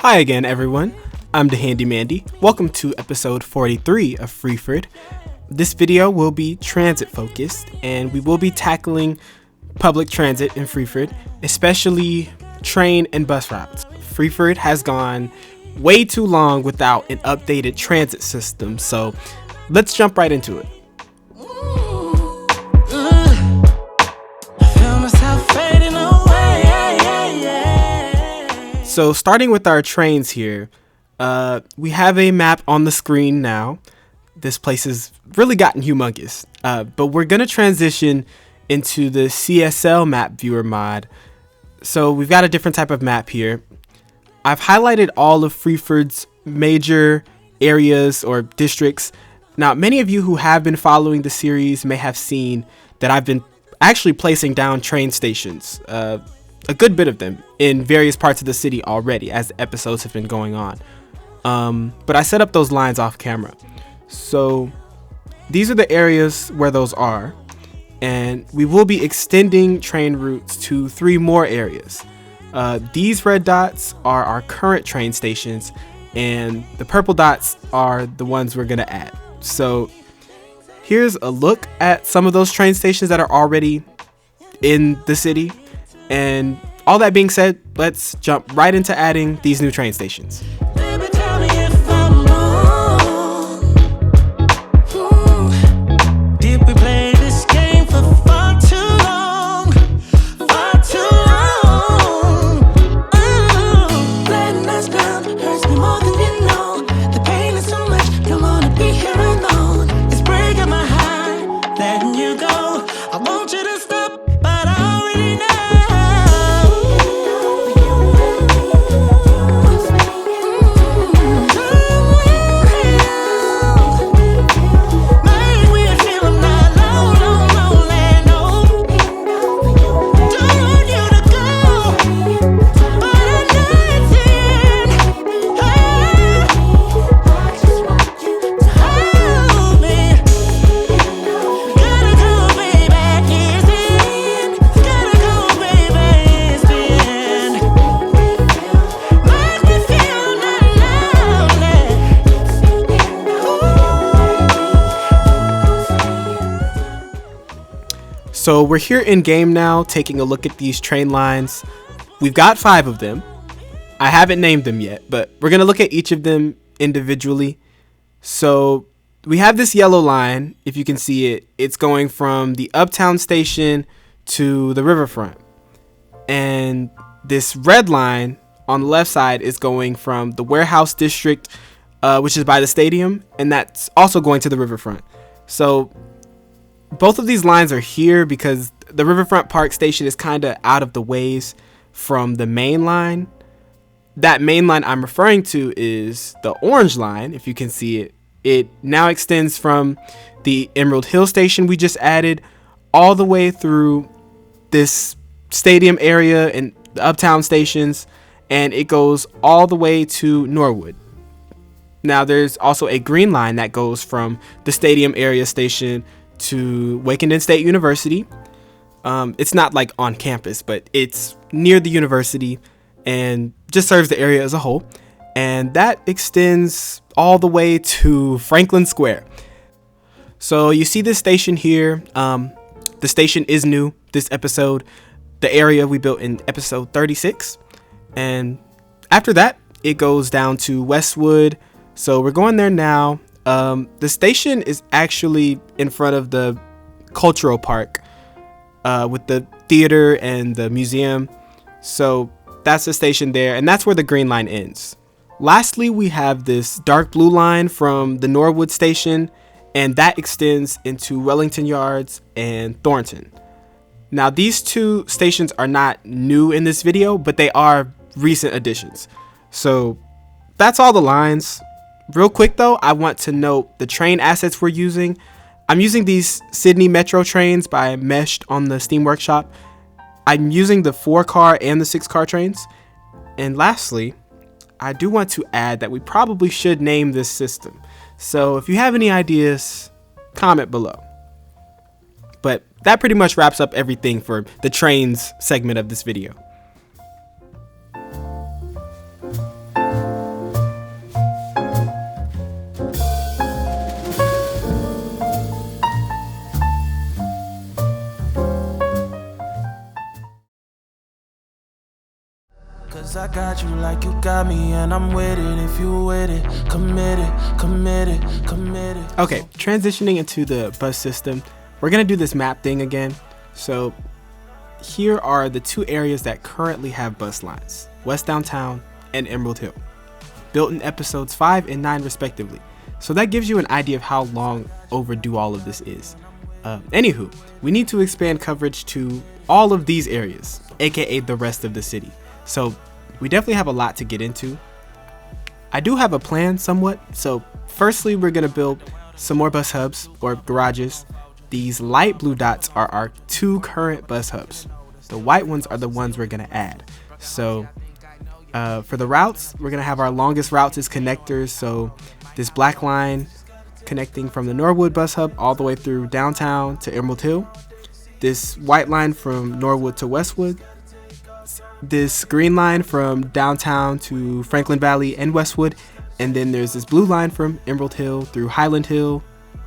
Hi again, everyone. I'm DaHandyMandy. Welcome to episode 43 of Freeford. This video will be transit focused, and we will be tackling public transit in Freeford, especially train and bus routes. Freeford has gone way too long without an updated transit system, so let's jump right into it. So starting with our trains here, we have a map on the screen now. This place has really gotten humongous, but we're going to transition into the CSL map viewer mod. So we've got a different type of map here. I've highlighted all of Freeford's major areas or districts. Now, many of you who have been following the series may have seen that I've been actually placing down train stations, a good bit of them in various parts of the city already as the episodes have been going on. But I set up those lines off camera. So these are the areas where those are. And we will be extending train routes to 3 more areas. These red dots are our current train stations, and the purple dots are the ones we're going to add. So here's a look at some of those train stations that are already in the city. And all that being said, let's jump right into adding these new train stations. So we're here in game now, taking a look at these train lines. We've got 5 of them. I haven't named them yet, but we're going to look at each of them individually. So we have this yellow line, if you can see it. It's going from the Uptown station to the riverfront. And this red line on the left side is going from the warehouse district, which is by the stadium, and that's also going to the riverfront. So both of these lines are here because the Riverfront Park station is kind of out of the ways from the main line. That main line I'm referring to is the orange line, if you can see it. It now extends from the Emerald Hill station we just added all the way through this stadium area and the Uptown stations, and it goes all the way to Norwood. Now there's also a green line that goes from the stadium area station to Wakenden State University. It's not like on campus, but it's near the university and just serves the area as a whole. And that extends all the way to Franklin Square. So you see this station here. The station is new this episode. The area we built in episode 36. And after that, it goes down to Westwood. So we're going there now. The station is actually in front of the cultural park with the theater and the museum. So that's the station there, and that's where the green line ends. Lastly, we have this dark blue line from the Norwood station, and that extends into Wellington Yards and Thornton. Now, these 2 stations are not new in this video, but they are recent additions. So that's all the lines. Real quick though, I want to note the train assets we're using. I'm using these Sydney Metro trains by Meshed on the Steam Workshop. I'm using the 4-car and the 6-car trains. And lastly, I do want to add that we probably should name this system. So if you have any ideas, comment below. But that pretty much wraps up everything for the trains segment of this video. 'Cause I got you like you got me, and I'm with it if you with it. Committed, committed, committed. Okay, transitioning into the bus system, we're gonna do this map thing again. So here are the two areas that currently have bus lines: West Downtown and Emerald Hill, built in episodes 5 and 9 respectively. So that gives you an idea of how long overdue all of this is. Anywho, we need to expand coverage to all of these areas, aka the rest of the city. So we definitely have a lot to get into. I do have a plan somewhat. So firstly, we're gonna build some more bus hubs or garages. These light blue dots are our 2 current bus hubs. The white ones are the ones we're gonna add. So for the routes, we're gonna have our longest routes as connectors. So this black line connecting from the Norwood Bus Hub all the way through downtown to Emerald Hill. This white line from Norwood to Westwood. This green line from downtown to Franklin Valley and Westwood. And then there's this blue line from Emerald Hill through Highland Hill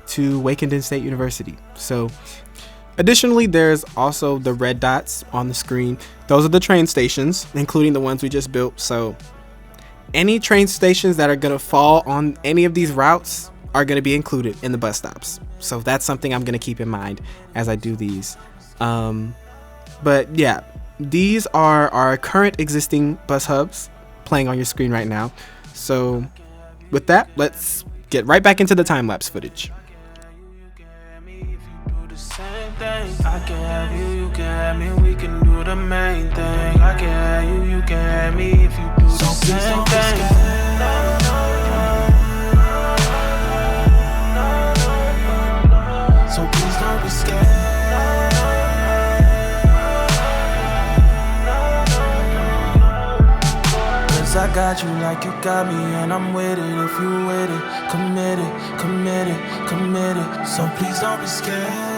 to Wakenden State University. So additionally, there's also the red dots on the screen. Those are the train stations, including the ones we just built. So any train stations that are gonna fall on any of these routes are gonna be included in the bus stops. So that's something I'm gonna keep in mind as I do these. But yeah, these are our current existing bus hubs playing on your screen right now. So with that, let's get right back into the time-lapse footage. I can have you, you can have me, we can do the main thing. I can have you, you can have me if you do the same thing. So please don't be scared. I got you like you got me, and I'm with it if you with it. Committed, committed, committed. So please don't be scared.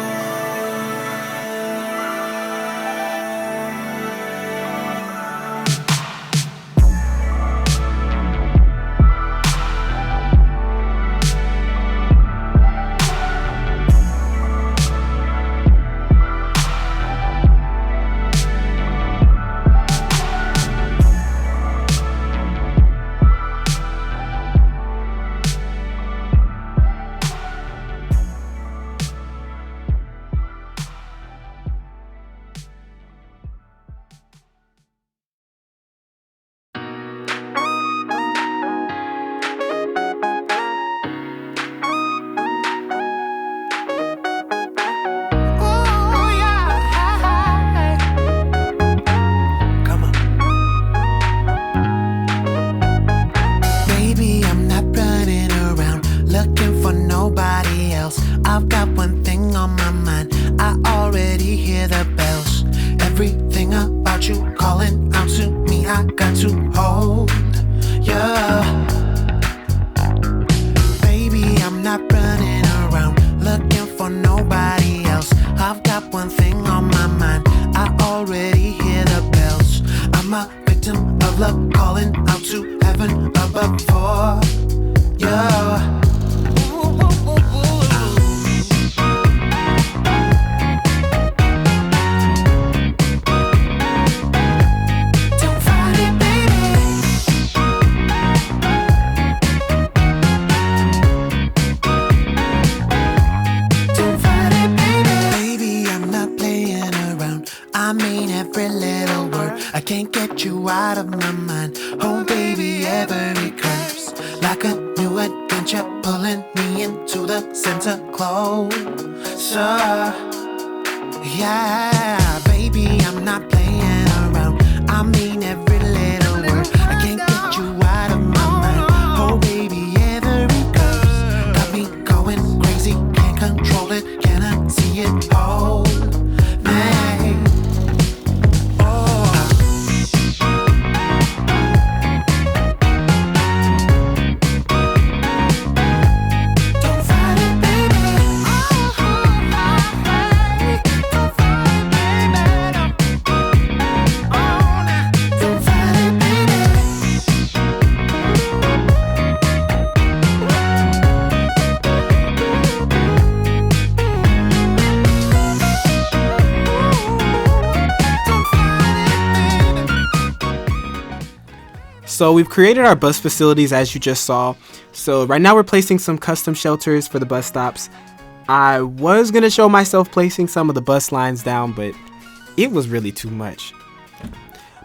I've got one thing on my mind. I already hear the bells. Everything about you calling out to me. I got to hold you. Baby, I'm not running around looking for nobody else. I've got one thing on my mind. I already hear the bells. I'm a victim of love calling out to heaven above for you. I can't get you out of my mind. Oh baby, every curve's like a new adventure, pulling me into the center closer. Yeah, baby, I'm not playing around. I mean every little word. I can't get you out of my mind. Oh baby, every curve's got me going crazy. Can't control it, cannot see it all. Don't So we've created our bus facilities as you just saw. So right now we're placing some custom shelters for the bus stops. I was going to show myself placing some of the bus lines down, but it was really too much.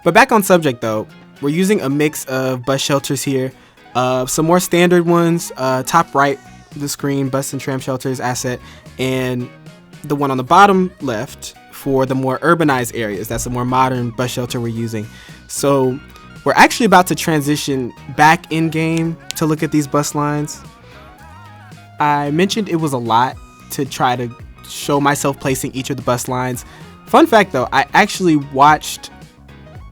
But back on subject though, we're using a mix of bus shelters here. Some more standard ones, top right of the screen, bus and tram shelters asset, and the one on the bottom left for the more urbanized areas. That's a more modern bus shelter we're using. So we're actually about to transition back in game to look at these bus lines. I mentioned it was a lot to try to show myself placing each of the bus lines. Fun fact though, I actually watched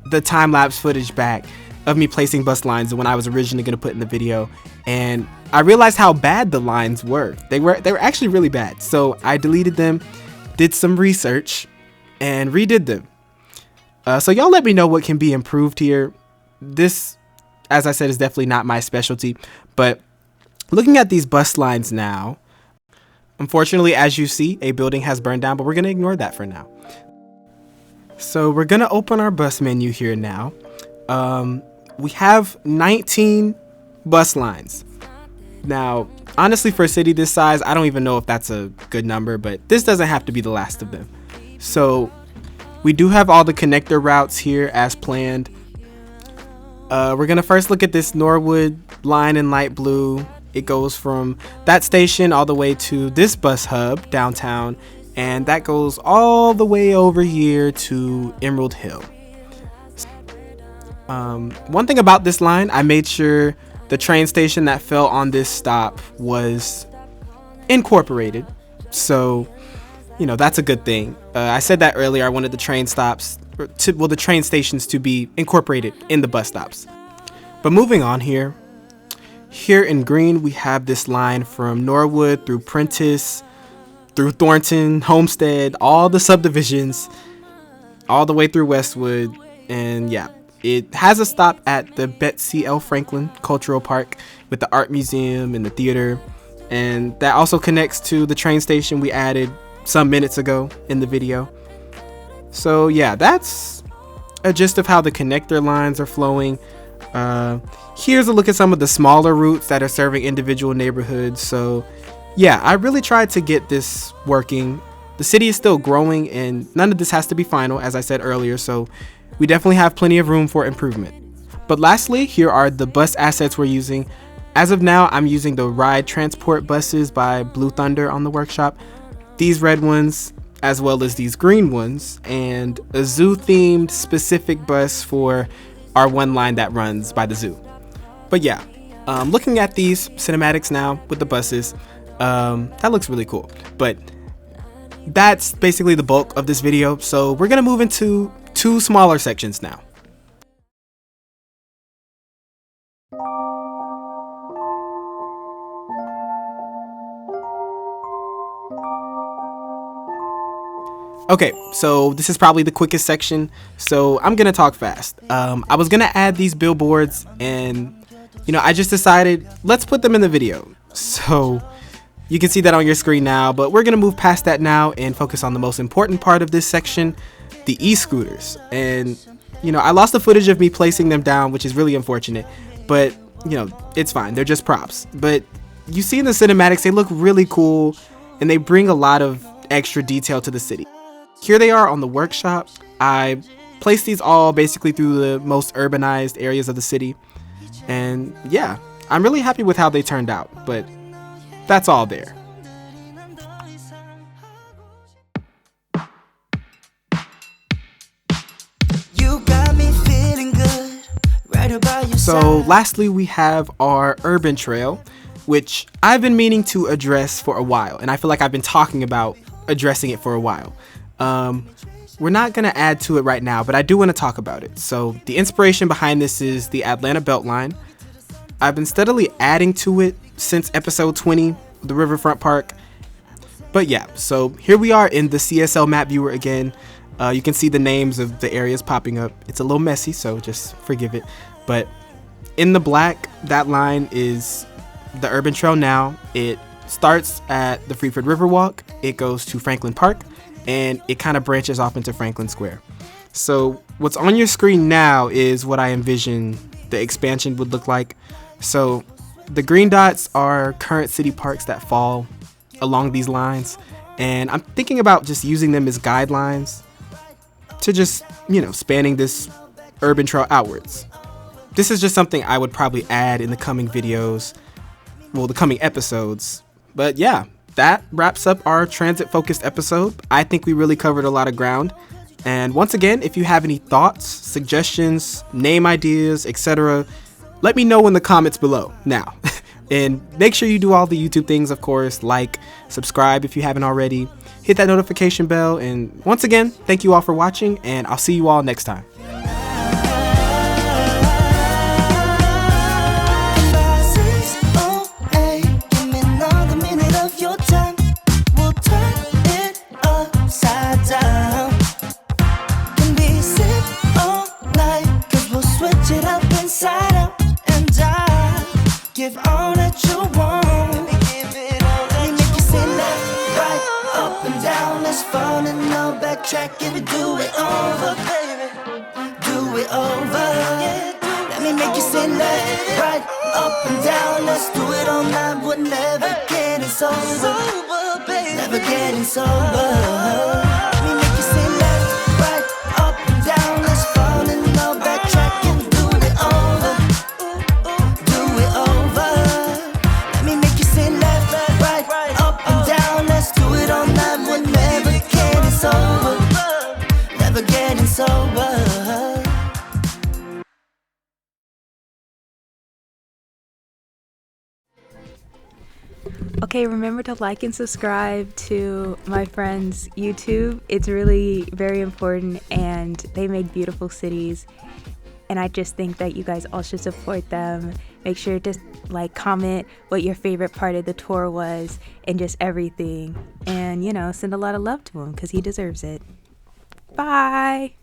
the time-lapse footage back of me placing bus lines when I was originally going to put in the video, and I realized how bad the lines were. They were actually really bad. So I deleted them, did some research, and redid them. So y'all let me know what can be improved here. This, as I said, is definitely not my specialty, but looking at these bus lines now, unfortunately, as you see, a building has burned down, but we're going to ignore that for now. So we're going to open our bus menu here now. We have 19 bus lines. Now, honestly, for a city this size, I don't even know if that's a good number, but this doesn't have to be the last of them. So we do have all the connector routes here as planned. We're going to first look at this Norwood line in light blue. It goes from that station all the way to this bus hub downtown, and that goes all the way over here to Emerald Hill. One thing about this line, I made sure the train station that fell on this stop was incorporated. So, you know, that's a good thing. I said that earlier. I wanted the train the train stations to be incorporated in the bus stops. But moving on here in green, we have this line from Norwood through Prentice, through Thornton, Homestead, all the subdivisions, all the way through Westwood. And yeah, it has a stop at the Betsy L. Franklin Cultural Park with the art museum and the theater. And that also connects to the train station we added some minutes ago in the video. So yeah, that's a gist of how the connector lines are flowing. Here's a look at some of the smaller routes that are serving individual neighborhoods. So yeah, I really tried to get this working. The city is still growing and none of this has to be final, as I said earlier, so we definitely have plenty of room for improvement. But lastly, here are the bus assets we're using. As of now, I'm using the Ride Transport buses by Blue Thunder on the workshop. These red ones, as well as these green ones, and a zoo-themed specific bus for our one line that runs by the zoo. But yeah, looking at these cinematics now with the buses, that looks really cool. But that's basically the bulk of this video. So we're gonna move into two smaller sections now. Okay, so this is probably the quickest section, so I'm gonna talk fast. I was gonna add these billboards, and you know, I just decided let's put them in the video. So you can see that on your screen now, but we're gonna move past that now and focus on the most important part of this section, the e-scooters. And you know, I lost the footage of me placing them down, which is really unfortunate, but you know, it's fine, they're just props. But you see in the cinematics, they look really cool and they bring a lot of extra detail to the city. Here they are on the workshop. I placed these all basically through the most urbanized areas of the city. And yeah, I'm really happy with how they turned out, but that's all there. You got me feeling good, right about your So lastly, we have our urban trail, which I've been meaning to address for a while. And I feel like I've been talking about addressing it for a while. We're not going to add to it right now, but I do want to talk about it. So the inspiration behind this is the Atlanta Beltline. I've been steadily adding to it since episode 20, the Riverfront Park. But yeah, so here we are in the CSL map viewer again. You can see the names of the areas popping up. It's a little messy, so just forgive it. But in the black, that line is the urban trail now. It starts at the Freeford Riverwalk. It goes to Franklin Park, and it kind of branches off into Franklin Square. So what's on your screen now is what I envision the expansion would look like. So the green dots are current city parks that fall along these lines, and I'm thinking about just using them as guidelines to just, spanning this urban trail outwards. This is just something I would probably add in the coming videos, the coming episodes. But yeah, that wraps up our transit-focused episode. I think we really covered a lot of ground. And once again, if you have any thoughts, suggestions, name ideas, etc., let me know in the comments below now. And make sure you do all the YouTube things, of course, like, subscribe if you haven't already, hit that notification bell, and once again, thank you all for watching, and I'll see you all next time. Give all that you want. Let me give it all. Let me make you say left, right, up and down. Let's fall in love, backtrack and do it over, baby. Do it over. Let me make you say left, right, up and down. Let's do it all night. We're never getting sober, baby. Never getting sober. Let me make you say left, right, up and down. Let's fall in love, backtrack and do it over. Never getting sober. Okay, remember to like and subscribe to my friends' YouTube. It's really very important, and they make beautiful cities. And I just think that you guys all should support them. Make sure to comment what your favorite part of the tour was and just everything. And, send a lot of love to him because he deserves it. Bye.